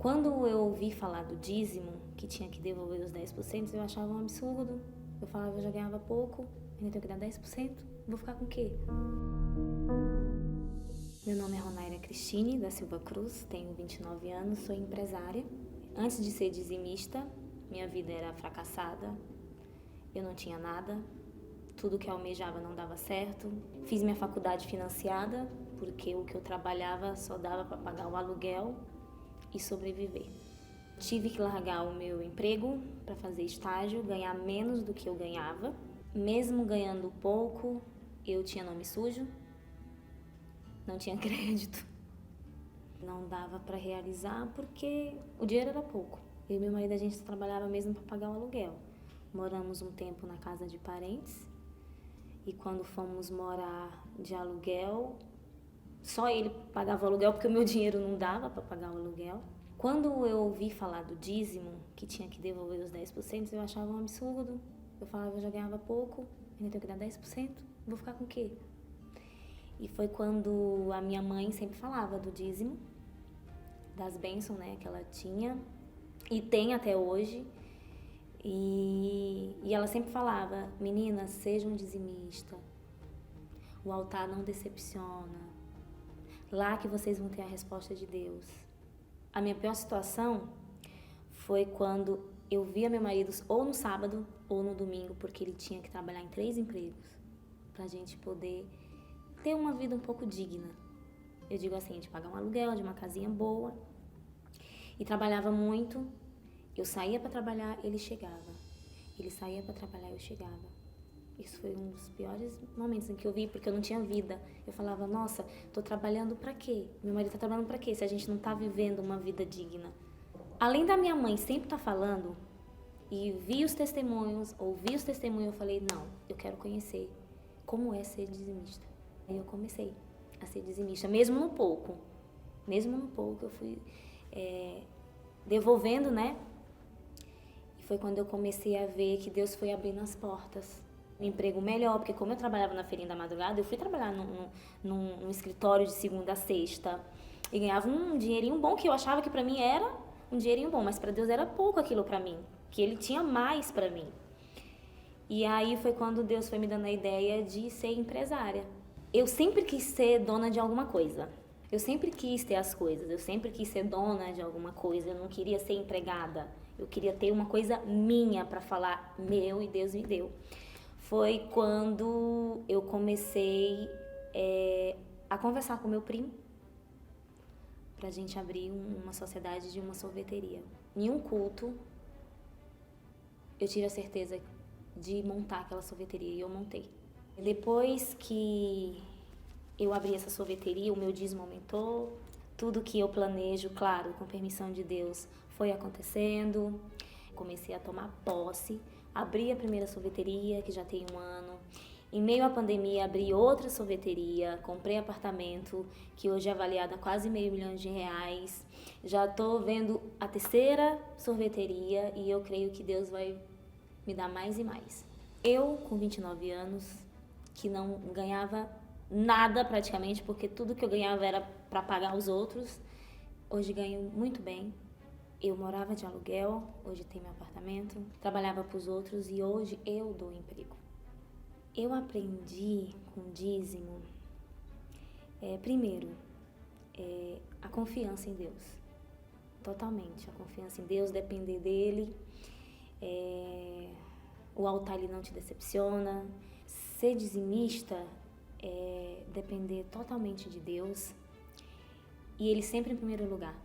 Quando eu ouvi falar do dízimo, que tinha que devolver os 10%, eu achava um absurdo. Eu falava, eu já ganhava pouco, ainda tenho que dar 10%, vou ficar com o quê? Meu nome é Ronaira Cristine da Silva Cruz, tenho 29 anos, sou empresária. Antes de ser dizimista, minha vida era fracassada, eu não tinha nada, tudo que eu almejava não dava certo. Fiz minha faculdade financiada, porque o que eu trabalhava só dava para pagar o aluguel e sobreviver. Tive que largar o meu emprego para fazer estágio, ganhar menos do que eu ganhava. Mesmo ganhando pouco, eu tinha nome sujo, não tinha crédito. Não dava para realizar porque o dinheiro era pouco. Eu e meu marido, a gente trabalhava mesmo para pagar o aluguel. Moramos um tempo na casa de parentes e quando fomos morar de aluguel, só ele pagava o aluguel porque o meu dinheiro não dava para pagar o aluguel. Quando eu ouvi falar do dízimo, que tinha que devolver os 10%, eu achava um absurdo. Eu falava, eu já ganhava pouco, ainda tenho que dar 10%, vou ficar com o quê? E foi quando a minha mãe sempre falava do dízimo, das bênçãos, né, que ela tinha e tem até hoje. E ela sempre falava, meninas, sejam dizimista, o altar não decepciona, lá que vocês vão ter a resposta de Deus. A minha pior situação foi quando eu via meu marido ou no sábado ou no domingo, porque ele tinha que trabalhar em 3 empregos pra gente poder ter uma vida um pouco digna. Eu digo assim, de pagar um aluguel, de uma casinha boa. E trabalhava muito. Eu saía para trabalhar, ele chegava. Ele saía para trabalhar, eu chegava. Isso foi um dos piores momentos em que eu vi, porque eu não tinha vida. Eu falava, nossa, tô trabalhando pra quê? Meu marido tá trabalhando pra quê? Se a gente não tá vivendo uma vida digna. Além da minha mãe sempre tá falando, e vi os testemunhos, ouvi os testemunhos, eu falei, não, eu quero conhecer como é ser dizimista. Aí eu comecei a ser dizimista, mesmo no pouco. Mesmo no pouco eu fui devolvendo, né? E foi quando eu comecei a ver que Deus foi abrindo as portas. Um emprego melhor, porque como eu trabalhava na feirinha da madrugada, eu fui trabalhar num escritório de segunda a sexta e ganhava um dinheirinho bom, que eu achava que pra mim era um dinheirinho bom, mas pra Deus era pouco aquilo pra mim, que Ele tinha mais pra mim. E aí foi quando Deus foi me dando a ideia de ser empresária. Eu sempre quis ser dona de alguma coisa. Eu sempre quis ter as coisas, eu sempre quis ser dona de alguma coisa, eu não queria ser empregada. Eu queria ter uma coisa minha pra falar, meu, e Deus me deu. Foi quando eu comecei a conversar com meu primo pra gente abrir uma sociedade de uma sorveteria. Em um culto, eu tive a certeza de montar aquela sorveteria e eu montei. Depois que eu abri essa sorveteria, o meu dízimo aumentou, tudo que eu planejo, claro, com permissão de Deus, foi acontecendo. Comecei a tomar posse, abri a primeira sorveteria, que já tem 1 ano. Em meio à pandemia, abri outra sorveteria, comprei apartamento, que hoje é avaliado a quase R$500 mil. Já estou vendo a terceira sorveteria e eu creio que Deus vai me dar mais e mais. Eu, com 29 anos, que não ganhava nada praticamente, porque tudo que eu ganhava era para pagar os outros, hoje ganho muito bem. Eu morava de aluguel, hoje tenho meu apartamento, trabalhava para os outros e hoje eu dou emprego. Eu aprendi com dízimo, primeiro, a confiança em Deus. Totalmente, a confiança em Deus, depender dEle. O altar ele não te decepciona. Ser dizimista é depender totalmente de Deus e Ele sempre em primeiro lugar.